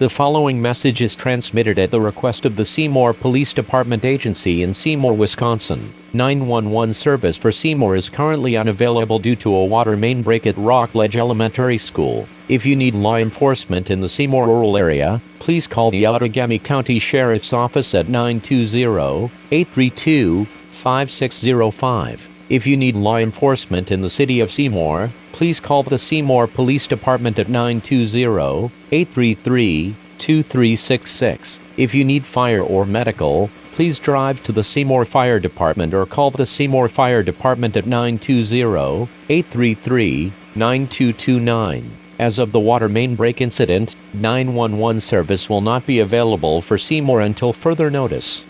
The following message is transmitted at the request of the Seymour Police Department Agency in Seymour, Wisconsin. 911 service for Seymour is currently unavailable due to a water main break at Rockledge Elementary School. If you need law enforcement in the Seymour rural area, please call the Outagamie County Sheriff's Office at 920-832-5605. If you need law enforcement in the city of Seymour, please call the Seymour Police Department at 920-833-2366. If you need fire or medical, please drive to the Seymour Fire Department or call the Seymour Fire Department at 920-833-9229. As of the water main break incident, 911 service will not be available for Seymour until further notice.